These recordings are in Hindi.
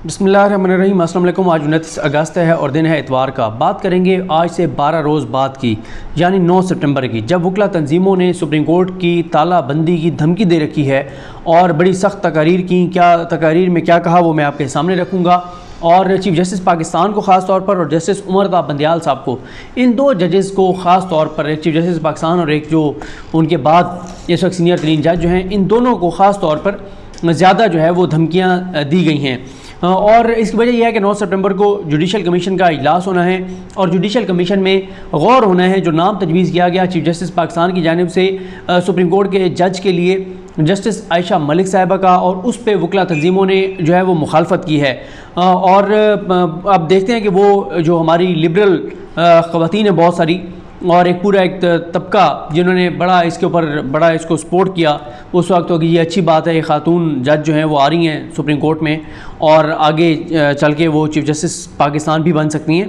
बिस्मिल्लाहिर्रहमानिर्रहीम। अस्सलाम वालेकुम। आज 29 अगस्त है और दिन है इतवार का। बात करेंगे आज से 12 रोज़ बाद की, यानी 9 सितंबर की, जब वकला तंजीमों ने सुप्रीम कोर्ट की तालाबंदी की धमकी दे रखी है और बड़ी सख्त तकारीर की। क्या तकारीर में क्या कहा वो मैं आपके सामने रखूँगा, और चीफ़ जस्टिस पाकिस्तान को ख़ास तौर पर और जस्टिस उमरता बंदयाल साहब को, इन दो जजेस को ख़ास तौर पर, एक चीफ़ जस्टिस पाकिस्तान और एक जो उनके बाद इस वक्त सीनियर तरीन जज जो हैं, इन दोनों को ख़ास तौर पर ज़्यादा जो है वो धमकियाँ दी गई हैं। और इसकी वजह यह है कि 9 सितंबर को जुडिशल कमीशन का इजलास होना है और जुडिशल कमीशन में गौर होना है। जो नाम तजवीज़ किया गया चीफ़ जस्टिस पाकिस्तान की जानिब से सुप्रीम कोर्ट के जज के लिए, जस्टिस आयशा मलिक साहिबा का, और उस पर वकला तंजीमों ने जो है वो मुखालफत की है। और अब देखते हैं कि वो जो हमारी लिबरल ख़वातीन है बहुत सारी, और एक पूरा एक तबका जिन्होंने बड़ा इसको सपोर्ट किया उस वक्त, तो ये अच्छी बात है, ख़ातून जज जो हैं वो आ रही हैं सुप्रीम कोर्ट में और आगे चल के वो चीफ़ जस्टिस पाकिस्तान भी बन सकती हैं।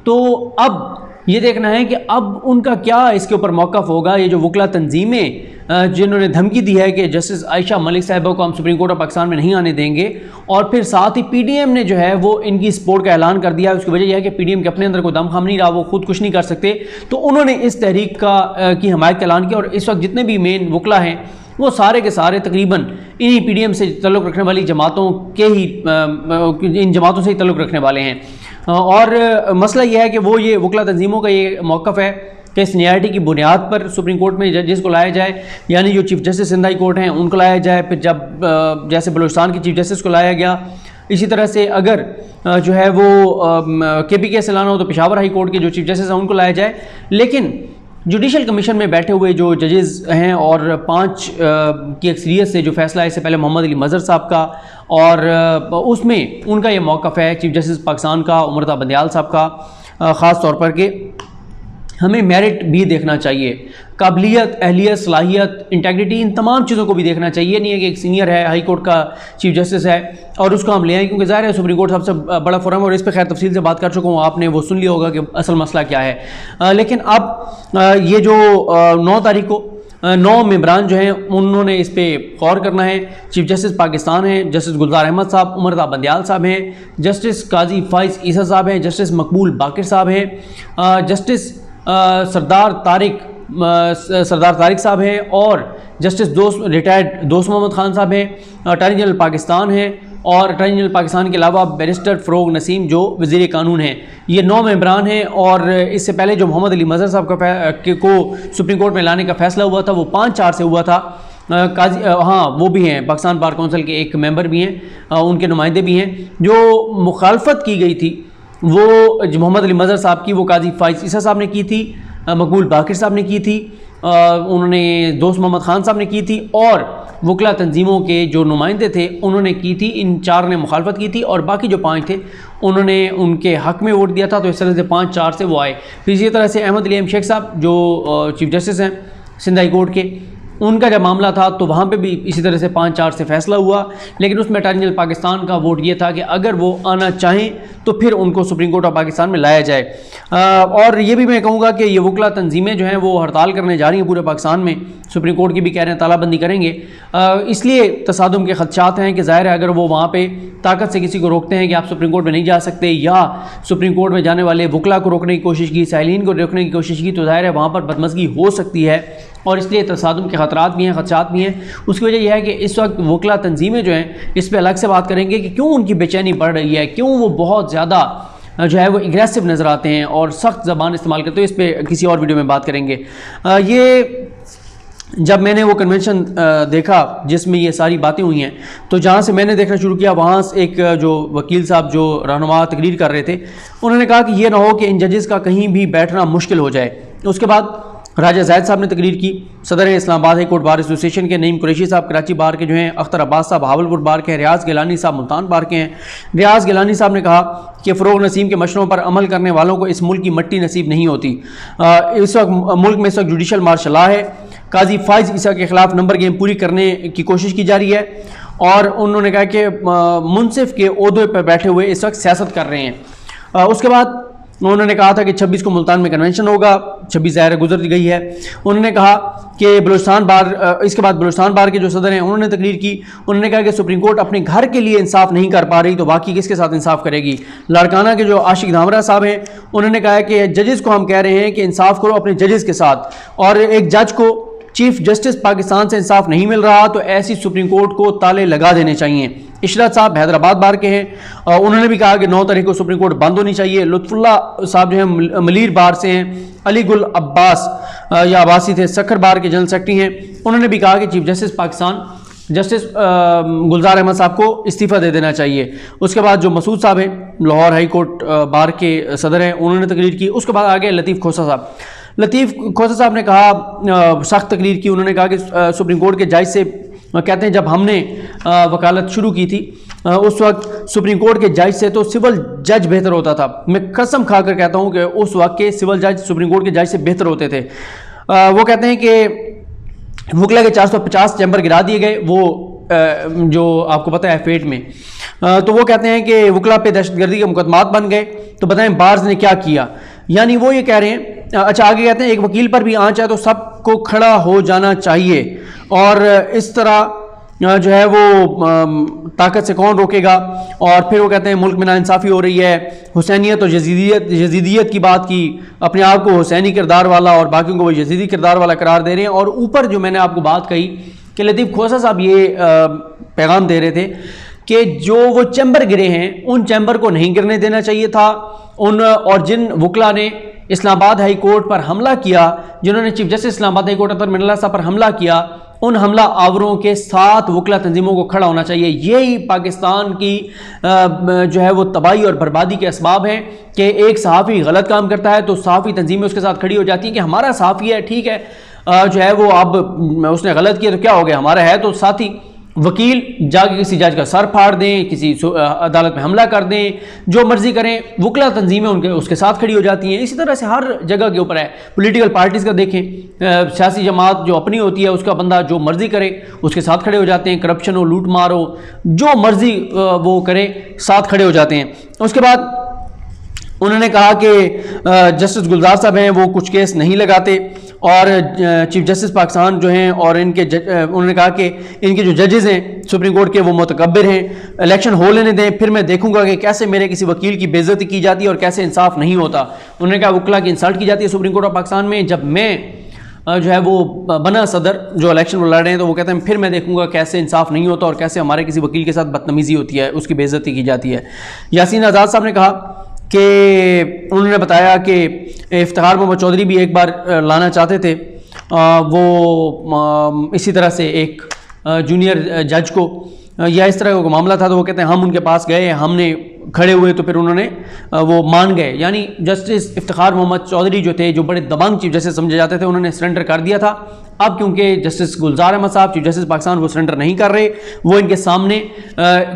तो अब ये देखना है कि अब उनका क्या इसके ऊपर मौक़िफ़ होगा। ये जो वकला तंजीमें जिन्होंने धमकी दी है कि जस्टिस आयशा मलिक साहिबा को हम सुप्रीम कोर्ट ऑफ पाकिस्तान में नहीं आने देंगे, और फिर साथ ही पीडीएम ने जो है वो इनकी सपोर्ट का ऐलान कर दिया। उसकी वजह यह है कि पीडीएम के अपने अंदर कोई दमखम नहीं रहा, वो खुद कुछ नहीं कर सकते, तो उन्होंने इस तहरीक की हमायत का ऐलान किया। और इस वक्त जितने भी मेन वकला हैं वो सारे के सारे तकरीबन इन्हीं पीडीएम से तल्लुक़ रखने वाली जमातों के ही इन जमातों से ही तल्लुक़ रखने वाले हैं। और मसला यह है कि वो ये वकला तंजीमों का ये मौक़िफ़ है कि सीनियरिटी की बुनियाद पर सुप्रीम कोर्ट में जजेस को लाया जाए, यानी जो chief justice Sindh high court हैं उनको लाया जाए। फिर जब जैसे बलूचिस्तान की चीफ़ जस्टिस को लाया गया, इसी तरह से अगर जो है वो KPK से लाना हो तो पेशावर हाई कोर्ट के जो चीफ़ जस्टिस हैं उनको लाया जाए। लेकिन जुडिशल कमीशन में बैठे हुए जो जजेस हैं और 5 की अक्सरियत से जो फैसला है, इससे पहले मोहम्मद अली मज़हर साहब का, और उसमें उनका ये मौक़िफ़ है चीफ़ जस्टिस पाकिस्तान का उमरता बंदयाल साहब का ख़ास तौर पर कि हमें मेरिट भी देखना चाहिए, काबिलियत, अहलियत, सलाहियत, इंटेग्रिटी, इन तमाम चीज़ों को भी देखना चाहिए। नहीं है कि एक सीनियर है, हाई कोर्ट का चीफ़ जस्टिस है और उसको हम ले आएँ, क्योंकि ज़ाहिर है सुप्रीम कोर्ट सबसे बड़ा फोरम है और इस पर खैर तफसील से बात कर चुका हूँ, आपने वो सुन लिया होगा कि असल मसला क्या है। लेकिन अब ये जो 9 तारीख को 9 मेंबरान जो हैं उन्होंने इस पर गौर करना है। चीफ़ जस्टिस पाकिस्तान हैं जस्टिस गुलजार अहमद साहब, उमरता बंदयाल साहब हैं, जस्टिस काजी फाइज ईसा साहब हैं, जस्टिस मकबूल बाकिर साहब हैं, जस्टिस सरदार तारिक साहब हैं, और जस्टिस रिटायर्ड दोस्त मोहम्मद खान साहब हैं, अटॉर्नी जनरल पाकिस्तान हैं, और अटॉर्नी जनरल पाकिस्तान के अलावा बैरिस्टर फ़रोग नसीम जो वज़ीर कानून हैं। ये 9 मेंबरान हैं। और इससे पहले जो मोहम्मद अली मज़हर साहब को सुप्रीम कोर्ट में लाने का फ़ैसला हुआ था वो 5-4 से हुआ था। काजी वो भी हैं, पाकिस्तान बार कौंसिल के एक मेंबर भी हैं, उनके नुमाइंदे भी हैं। जो मुखालफत की गई थी वो जो मोहम्मद अली मज़हर साहब की, वो काजी फाइज ईसा साहब ने की थी, मकबूल बाकिर साहब ने की थी, उन्होंने दोस्त मोहम्मद खान साहब ने की थी, और वकला तंजीमों के जो नुमाइंदे थे उन्होंने की थी। इन 4 ने मुखालफत की थी और बाकी जो 5 थे उन्होंने उनके हक़ में वोट दिया था। तो इस तरह से 5-4 से वो आए। फिर इसी तरह से अहमद अली शेख साहब जो चीफ़ जस्टिस हैं सिंध हाई कोर्ट के, उनका जब मामला था तो वहाँ पे भी इसी तरह से 5-4 से फैसला हुआ। लेकिन उसमें अटॉर्नी जनरल पाकिस्तान का वोट ये था कि अगर वो आना चाहें तो फिर उनको सुप्रीम कोर्ट ऑफ पाकिस्तान में लाया जाए। और ये भी मैं कहूँगा कि ये वकला तंजीमें जो हैं वो हड़ताल करने जा रही हैं पूरे पाकिस्तान में। सुप्रीम कोर्ट की भी कह रहे हैं तालाबंदी करेंगे। इसलिए तसादुम के खदशात हैं कि ज़ाहिर है अगर वो वहाँ पर ताकत से किसी को रोकते हैं कि आप सुप्रीम कोर्ट में नहीं जा सकते, या सुप्रीम कोर्ट में जाने वाले वकला को रोकने की कोशिश की, साइलिन को रोकने की कोशिश की, तो ज़ाहिर है वहाँ पर बदमज़गी हो सकती है। और इसलिए तसादुम के ख़तरात भी हैं, खदशात भी हैं। उसकी वजह यह है कि इस वक्त वकला तंजीमें जो हैं इस पर अलग से बात करेंगे कि क्यों उनकी बेचैनी बढ़ रही है, क्यों वो बहुत ज़्यादा जो है वो एग्रेसिव नज़र आते हैं और सख्त ज़बान इस्तेमाल करते हैं। इस पर किसी और वीडियो में बात करेंगे। ये जब मैंने वो कन्वेंशन देखा जिसमें ये सारी बातें हुई हैं, तो जहाँ से मैंने देखना शुरू किया वहाँ से एक जो वकील साहब जो रहनुमा तकरीर कर रहे थे, उन्होंने कहा कि ये ना हो कि इन जजेस का कहीं भी बैठना मुश्किल हो जाए। उसके बाद राजा ज़ैद साहब ने तकरीर की, सदर Islamabad high court bar association के नईम कुरैशी साहब कराची बार के जो हैं, अख्तर अब्बास साहब भावलपुर बार के हैं, रियाज गिलानी साहब मुल्तान बार के हैं। रियाज गिलानी साहब ने कहा कि फ़रोग नसीम के मशवरों पर अमल करने वालों को इस मुल्क की मट्टी नसीब नहीं होती। इस वक्त मुल्क में इस वक्त जुडिशल मार्शल लॉ है। काजी फाइज ईसा के ख़िलाफ़ नंबर गेम पूरी करने की कोशिश की जा रही है, और उन्होंने कहा कि मुनसिफ के ओहदे पर बैठे हुए इस वक्त सियासत कर रहे हैं। उसके बाद उन्होंने कहा था कि 26 को मुल्तान में कन्वेंशन होगा, 26 ज़ाहिर गुजर गई है। उन्होंने कहा कि बलूचिस्तान बार, इसके बाद बलूचिस्तान बार के जो सदर हैं उन्होंने तकरीर की। उन्होंने कहा कि सुप्रीम कोर्ट अपने घर के लिए इंसाफ नहीं कर पा रही तो बाकी किसके साथ इंसाफ करेगी। लाड़काना के जो आशिक धामरा साहब हैं उन्होंने कहा कि जजेस को हम कह रहे हैं कि इंसाफ करो अपने जजेस के साथ, और एक जज को चीफ जस्टिस पाकिस्तान से इंसाफ नहीं मिल रहा तो ऐसी सुप्रीम कोर्ट को ताले लगा देने चाहिए। इशरत साहब हैदराबाद बार के हैं, उन्होंने भी कहा कि 9 तारीख को सुप्रीम कोर्ट बंद होनी चाहिए। लुत्फुल्ला साहब जो है मलीर बार से हैं, अली गुल अब्बास या अब्बासी थे सखर बार के जनरल सेक्रेटरी हैं, उन्होंने भी कहा कि चीफ जस्टिस पाकिस्तान जस्टिस गुलजार अहमद साहब को इस्तीफ़ा दे देना चाहिए। उसके बाद जो मसूद साहब हैं लाहौर हाई कोर्ट बार के सदर हैं, उन्होंने तकरीर की। उसके बाद आगे लतीफ़ खोसा साहब। लतीफ़ खोसा साहब ने कहा, सख्त तकरीर की। उन्होंने कहा कि सुप्रीम कोर्ट के जज से कहते हैं जब हमने वकालत शुरू की थी उस वक्त सुप्रीम कोर्ट के जज से तो सिविल जज बेहतर होता था। मैं कसम खाकर कहता हूं कि उस वक्त के सिविल जज सुप्रीम कोर्ट के जज से बेहतर होते थे। वो कहते हैं कि वकला के 450 चैम्बर गिरा दिए गए, वो जो आपको पता है फेट में। तो वो कहते हैं कि वकला पे दहशतगर्दी के मुकदमात बन गए। तो बताएं बार्स ने क्या किया, यानी वो ये कह रहे हैं। अच्छा आगे कहते हैं एक वकील पर भी आंच है तो सबको खड़ा हो जाना चाहिए, और इस तरह जो है वो ताकत से कौन रोकेगा। और फिर वो कहते हैं मुल्क में नाइंसाफ़ी हो रही है, हुसैनियत और यजीदियत की बात की, अपने आप को हुसैनी किरदार वाला और बाकियों को वो यजीदी किरदार वाला करार दे रहे हैं। और ऊपर जो मैंने आपको बात कही कि लतीफ़ खोसा साहब ये पैगाम दे रहे थे कि जो वो चैम्बर गिरे हैं उन चैम्बर को नहीं गिरने देना चाहिए था। और जिन वकला ने इस्लामाबाद हाई कोर्ट पर हमला किया, जिन्होंने chief justice Islamabad high court Athar Minallah साहब पर हमला किया, उन हमला आवरों के साथ वकला तंजीमों को खड़ा होना चाहिए। यही पाकिस्तान की जो है वो तबाही और बर्बादी के असबाब हैं कि एक सहाफ़ी गलत काम करता है तो सहाफ़ी तंजीमें उसके साथ खड़ी हो जाती हैं कि हमारा सहाफ़ी है, ठीक है जो है वो अब उसने गलत किया तो क्या हो गया, हमारा है तो साथी। वकील जाके किसी जज का सर फाड़ दें, किसी अदालत में हमला कर दें, जो मर्जी करें, वकला तंजीमें उनके उसके साथ खड़ी हो जाती हैं। इसी तरह से हर जगह के ऊपर है। पॉलिटिकल पार्टीज़ का देखें, सियासी जमात जो अपनी होती है उसका बंदा जो मर्जी करे उसके साथ खड़े हो जाते हैं। करप्शन हो, लूट मार हो, जो मर्जी वो करे साथ खड़े हो जाते हैं। उसके बाद उन्होंने कहा कि जस्टिस गुलजार साहब हैं वो कुछ केस नहीं लगाते, और चीफ जस्टिस पाकिस्तान जो हैं और इनके उन्होंने कहा कि इनके जो जजेस हैं सुप्रीम कोर्ट के वो मुतकब्बिर हैं। इलेक्शन हो लेने दें, फिर मैं देखूंगा कि कैसे मेरे किसी वकील की बेइज्जती की जाती है और कैसे इंसाफ नहीं होता। उन्होंने कहा वकला की इंसल्ट की जाती है सुप्रीम कोर्ट ऑफ पाकिस्तान में। जब मैं जो है वो बना सदर जो इलेक्शन वो लड़ रहे हैं तो वो कहते हैं फिर मैं देखूंगा कैसे इंसाफ नहीं होता और कैसे हमारे किसी वकील के साथ बदतमीजी होती है, उसकी बेइज्जती की जाती है। यासीन आज़ाद साहब ने कहा कि उन्होंने बताया कि इफ्तिखार मोहम्मद चौधरी भी एक बार लाना चाहते थे, वो इसी तरह से एक जूनियर जज को या इस तरह का मामला था, तो वो कहते हैं हम उनके पास गए, हमने खड़े हुए तो फिर उन्होंने वो मान गए। यानी जस्टिस इफ्तिखार मोहम्मद चौधरी जो थे, जो बड़े दबंग चीफ जस्टिस समझे जाते थे, उन्होंने सरेंडर कर दिया था। अब क्योंकि जस्टिस गुलजार अहमद साहब चीफ जस्टिस पाकिस्तान वो सरेंडर नहीं कर रहे, वो इनके सामने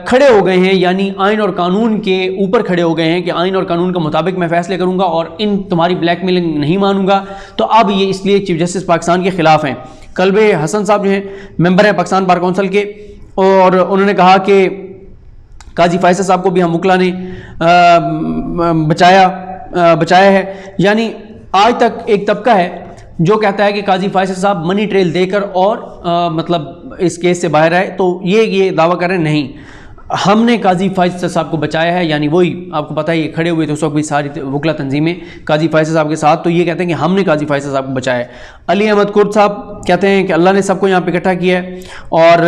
खड़े हो गए हैं, यानी आइन और कानून के ऊपर खड़े हो गए हैं कि आइन और कानून के मुताबिक मैं फैसले करूंगा और इन तुम्हारी ब्लैकमेलिंग नहीं मानूंगा। तो अब ये इसलिए चीफ जस्टिस पाकिस्तान के खिलाफ हैं। कल्बे हसन साहब जो हैं मेंबर हैं पाकिस्तान बार कौंसिल के, और उन्होंने कहा कि काजी फैसल साहब को भी हम वकला ने बचाया है। यानी आज तक एक तबका है जो कहता है कि काजी फैसल साहब मनी ट्रेल देकर और मतलब इस केस से बाहर आए, तो ये दावा कर रहे हैं नहीं, हमने काजी फैसल साहब को बचाया है। यानी वही आपको पता है ये खड़े हुए थे उस वक्त भी सारी वकला तंजीमें काजी फैसल साहब के साथ, तो ये कहते हैं कि हमने काजी फैसल साहब को बचाया है। अली अहमद कुर्द साहब कहते हैं कि अल्लाह ने सबको यहाँ पे इकट्ठा किया है, और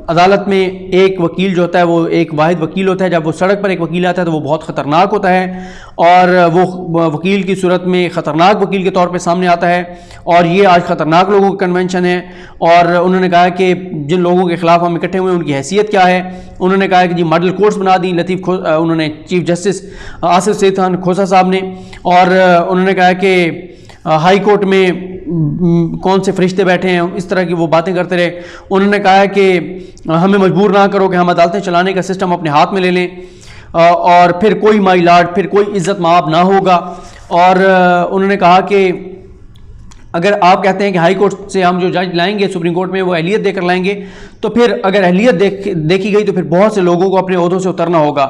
अदालत में एक वकील जो होता है वो एक वाहिद वकील होता है। जब वो सड़क पर एक वकील आता है तो वो बहुत ख़तरनाक होता है, और वो वकील की सूरत में ख़तरनाक वकील के तौर पे सामने आता है। और ये आज ख़तरनाक लोगों का कन्वेंशन है, और उन्होंने कहा कि जिन लोगों के ख़िलाफ़ हम इकट्ठे हुए उनकी हैसियत क्या है। उन्होंने कहा कि जी मॉडल कोर्ट्स बना दी उन्होंने चीफ जस्टिस आसिफ सईद खान खोसा साहब ने, और उन्होंने कहा कि हाई कोर्ट में कौन से फरिश्ते बैठे हैं, इस तरह की वो बातें करते रहे। उन्होंने कहा कि हमें मजबूर ना करो कि हम अदालतें चलाने का सिस्टम अपने हाथ में ले लें, और फिर कोई माई लाड, फिर कोई इज्जत माब ना होगा। और उन्होंने कहा कि अगर आप कहते हैं कि हाई कोर्ट से हम जो जज लाएंगे सुप्रीम कोर्ट में वो अहलियत देकर लाएंगे, तो फिर अगर अहलियत देखी गई तो फिर बहुत से लोगों को अपने ओहदों से उतरना होगा।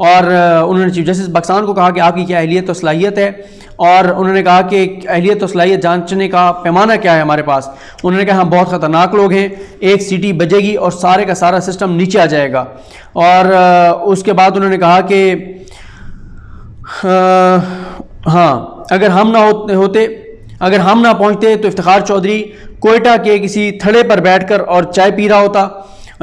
और उन्होंने चीफ जस्टिस पाकिस्तान को कहा कि आपकी क्या अहलियत और सलाहियत है, और उन्होंने कहा कि अहलियत और सलाहियत जांचने का पैमाना क्या है हमारे पास। उन्होंने कहा हम बहुत ख़तरनाक लोग हैं, एक सीटी बजेगी और सारे का सारा सिस्टम नीचे आ जाएगा। और उसके बाद उन्होंने कहा कि हाँ, अगर हम ना पहुंचते तो इफ्तिखार चौधरी कोयटा के किसी थड़े पर बैठकर और चाय पी रहा होता,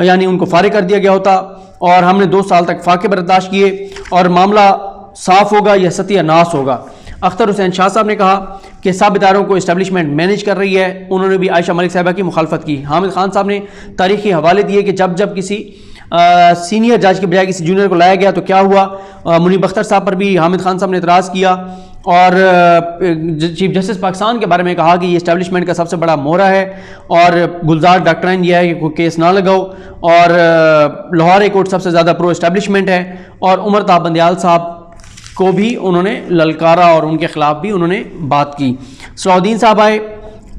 यानी उनको फारिग कर दिया गया होता, और हमने 2 साल तक फाके बर्दाश्त किए और मामला साफ होगा या सत्यानाश होगा। अख्तर हुसैन शाह साहब ने कहा कि सब इदारों को इस्टेब्लिशमेंट मैनेज कर रही है। उन्होंने भी आयशा मलिक साहिबा की मुखालफत की। हामिद खान साहब ने तारीखी हवाले दिए कि जब किसी सीनियर जज के बजाय किसी जूनियर को लाया गया तो क्या हुआ। मुनीब अख्तर साहब पर भी हामिद खान साहब ने इतराज़ किया और चीफ जस्टिस पाकिस्तान के बारे में कहा कि ये इस्टेब्लिशमेंट का सबसे बड़ा मोहरा है, और गुलजार डॉक्ट्राइन यह है कि कोई केस ना लगाओ, और लाहौर हाई कोर्ट सबसे ज़्यादा प्रो इस्टेब्लिशमेंट है। और उमर ताब बंदयाल साहब को भी उन्होंने ललकारा और उनके खिलाफ भी उन्होंने बात की। सलाउद्दीन साहब आए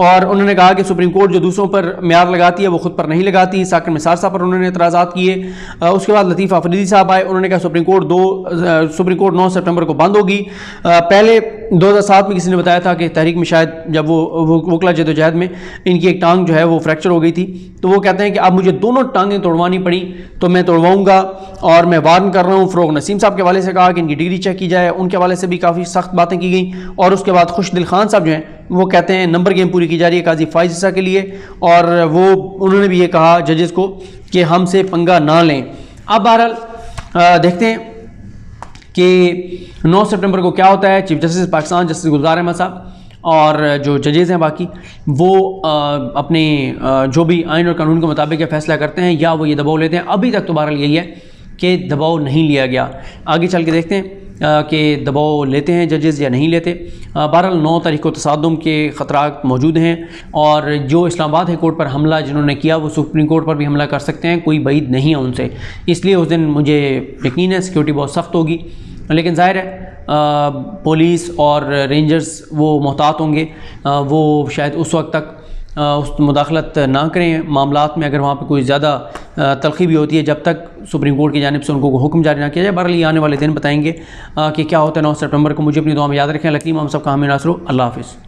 और उन्होंने कहा कि सुप्रीम कोर्ट जो दूसरों पर म्यार लगाती है वो खुद पर नहीं लगाती। साकिर निसार साहब पर उन्होंने एतराज़ात किए। उसके बाद लतीफ़ अफरीदी साहब आए, उन्होंने कहा सुप्रीम कोर्ट 9 सितंबर को बंद होगी। पहले 2007 में किसी ने बताया था कि तहरीक में शायद जब वो वकला जदोजहद में इनकी एक टांग जो है वो फ्रैक्चर हो गई थी, तो वो कहते हैं कि अब मुझे दोनों टांगें तोड़वानी पड़ी तो मैं तोड़वाऊँगा, और मैं वार्न कर रहा हूँ। फ़रोग नसीम साहब के हवाले से कहा कि इनकी डिग्री चेक की जाए, उनके हवाले से भी काफ़ी सख्त बातें की गई। और उसके बाद खुशदिल खान साहब जो हैं वो कहते हैं नंबर गेम पूरी की जा रही है काजी फाइज ईसा के लिए, और वो उन्होंने भी ये कहा जजेस को कि हमसे पंगा ना लें। अब बहरहाल देखते हैं कि 9 सितंबर को क्या होता है। चीफ जस्टिस पाकिस्तान जस्टिस गुलजार अहमद साहब और जो जजेस हैं बाकी वो अपने जो भी आइन और कानून के मुताबिक फैसला करते हैं या वो ये दबाव लेते हैं। अभी तक तो बहरहाल यही है कि दबाव नहीं लिया गया। आगे चल के देखते हैं कि दबाव लेते हैं जजेस या नहीं लेते। बहरहाल 9 तारीख को तसादुम के ख़तरात मौजूद हैं, और जो इस्लामाबाद हाई कोर्ट पर हमला जिन्होंने किया वो सुप्रीम कोर्ट पर भी हमला कर सकते हैं, कोई बईद नहीं है उनसे। इसलिए उस दिन मुझे यकीन है सिक्योरिटी बहुत सख्त होगी, लेकिन ज़ाहिर है पुलिस और रेंजर्स वो मोहतात होंगे, वो शायद उस वक्त तक उस मुदाखलत ना करें मामलात में अगर वहाँ पर कोई ज़्यादा तलखी भी होती है, जब तक सुप्रीम कोर्ट की जानिब से उनको हुक्म जारी ना किया जाए। बहरहाल ये आने वाले दिन बताएंगे कि क्या होता है 9 सितंबर को। मुझे अपनी दुआ में याद रखें। लकीम हम सबका हामी नासरो। अल्लाह हाफ़िज़।